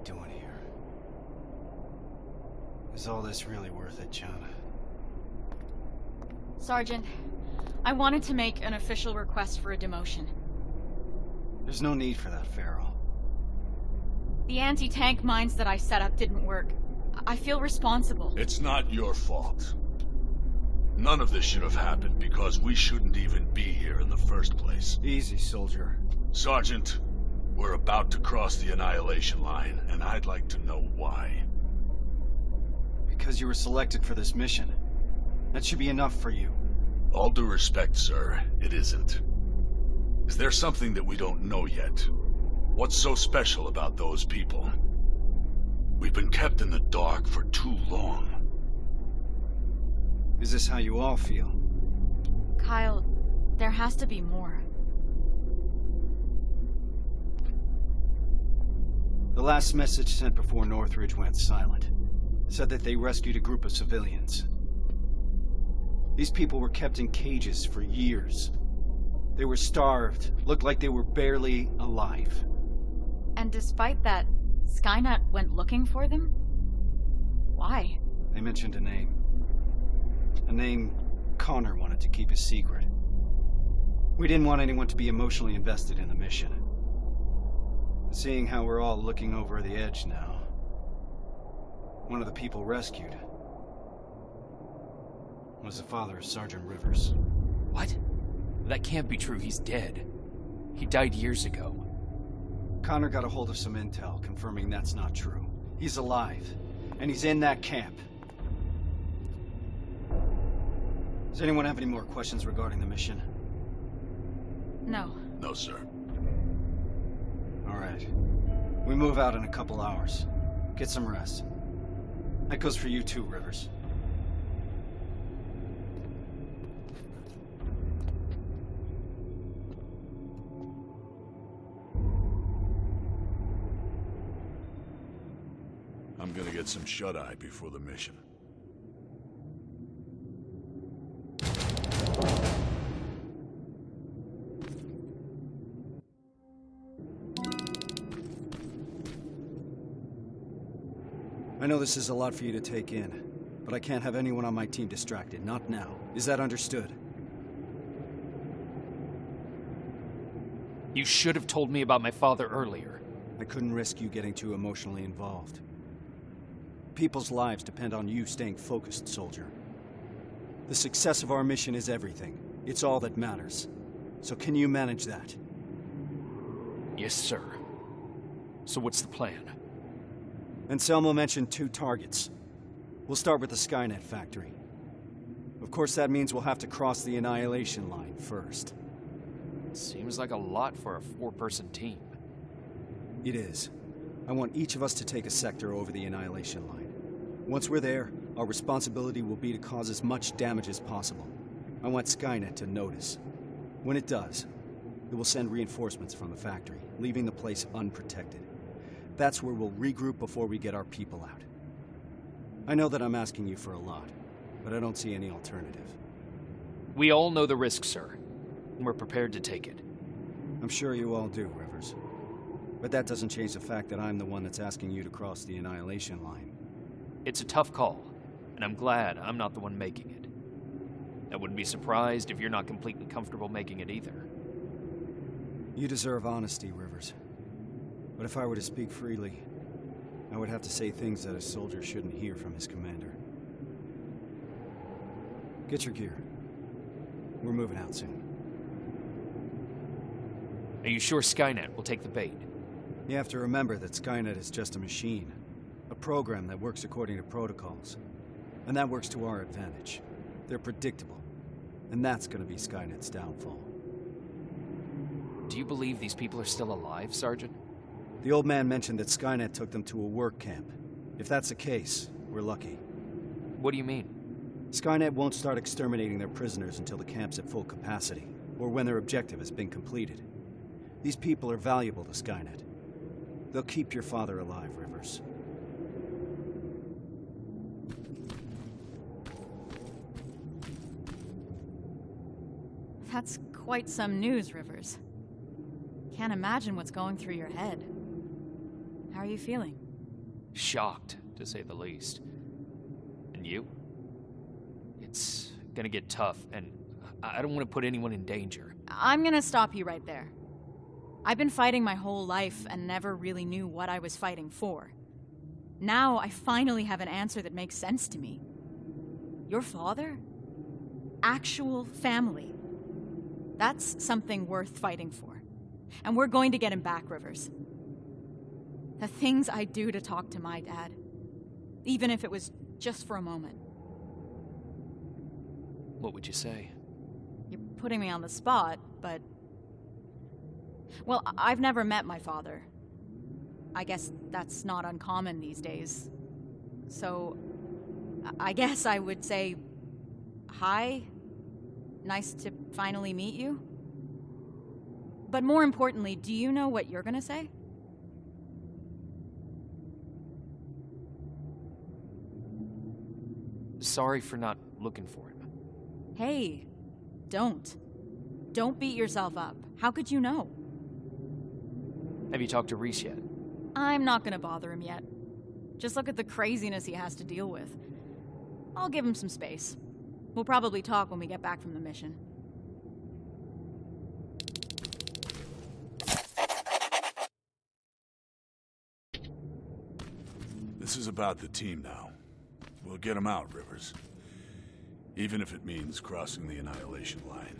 doing here? Is all this really worth it, John? Sergeant, I wanted to make an official request for a demotion. There's no need for that, Farrell. The anti-tank mines that I set up didn't work. I feel responsible. It's not your fault. None of this should have happened because we shouldn't even be here in the first place. Easy, soldier. Sergeant, we're about to cross the Annihilation line, and I'd like to know why. Because you were selected for this mission. That should be enough for you. All due respect, sir, it isn't. Is there something that we don't know yet? What's so special about those people? We've been kept in the dark for too long. Is this how you all feel? Kyle, there has to be more. The last message sent before Northridge went silent said that they rescued a group of civilians. These people were kept in cages for years. They were starved, looked like they were barely alive. And despite that, Skynet went looking for them? Why? They mentioned a name. A name Connor wanted to keep a secret. We didn't want anyone to be emotionally invested in the mission. Seeing how we're all looking over the edge now, one of the people rescued was the father of Sergeant Rivers. What? That can't be true. He's dead. He died years ago. Connor got a hold of some intel confirming that's not true. He's alive, and he's in that camp. Does anyone have any more questions regarding the mission? No. No, sir. All right. We move out in a couple hours. Get some rest. That goes for you too, Rivers. I'm gonna get some shut-eye before the mission. I know this is a lot for you to take in, but I can't have anyone on my team distracted, not now. Is that understood? You should have told me about my father earlier. I couldn't risk you getting too emotionally involved. People's lives depend on you staying focused, soldier. The success of our mission is everything. It's all that matters. So can you manage that? Yes, sir. So what's the plan? Anselmo mentioned 2 targets. We'll start with the Skynet factory. Of course, that means we'll have to cross the Annihilation line first. Seems like a lot for a 4-person team. It is. I want each of us to take a sector over the Annihilation line. Once we're there, our responsibility will be to cause as much damage as possible. I want Skynet to notice. When it does, it will send reinforcements from the factory, leaving the place unprotected. That's where we'll regroup before we get our people out. I know that I'm asking you for a lot, but I don't see any alternative. We all know the risk, sir, and we're prepared to take it. I'm sure you all do, Rivers. But that doesn't change the fact that I'm the one that's asking you to cross the Annihilation line. It's a tough call, and I'm glad I'm not the one making it. I wouldn't be surprised if you're not completely comfortable making it either. You deserve honesty, Rivers. But if I were to speak freely, I would have to say things that a soldier shouldn't hear from his commander. Get your gear. We're moving out soon. Are you sure Skynet will take the bait? You have to remember that Skynet is just a machine. A program that works according to protocols. And that works to our advantage. They're predictable. And that's gonna be Skynet's downfall. Do you believe these people are still alive, Sergeant? The old man mentioned that Skynet took them to a work camp. If that's the case, we're lucky. What do you mean? Skynet won't start exterminating their prisoners until the camp's at full capacity, or when their objective has been completed. These people are valuable to Skynet. They'll keep your father alive, Rivers. That's quite some news, Rivers. Can't imagine what's going through your head. How are you feeling? Shocked, to say the least. And you? It's gonna get tough, and I don't want to put anyone in danger. I'm gonna stop you right there. I've been fighting my whole life and never really knew what I was fighting for. Now I finally have an answer that makes sense to me. Your father? Actual family. That's something worth fighting for. And we're going to get him back, Rivers. The things I'd do to talk to my dad, even if it was just for a moment. What would you say? You're putting me on the spot, but... Well, I've never met my father. I guess that's not uncommon these days. So, I guess I would say, hi, nice to finally meet you. But more importantly, do you know what you're gonna say? Sorry for not looking for him. Hey, don't. Don't beat yourself up. How could you know? Have you talked to Reese yet? I'm not gonna bother him yet. Just look at the craziness he has to deal with. I'll give him some space. We'll probably talk when we get back from the mission. This is about the team now. We'll get them out, Rivers. Even if it means crossing the Annihilation line.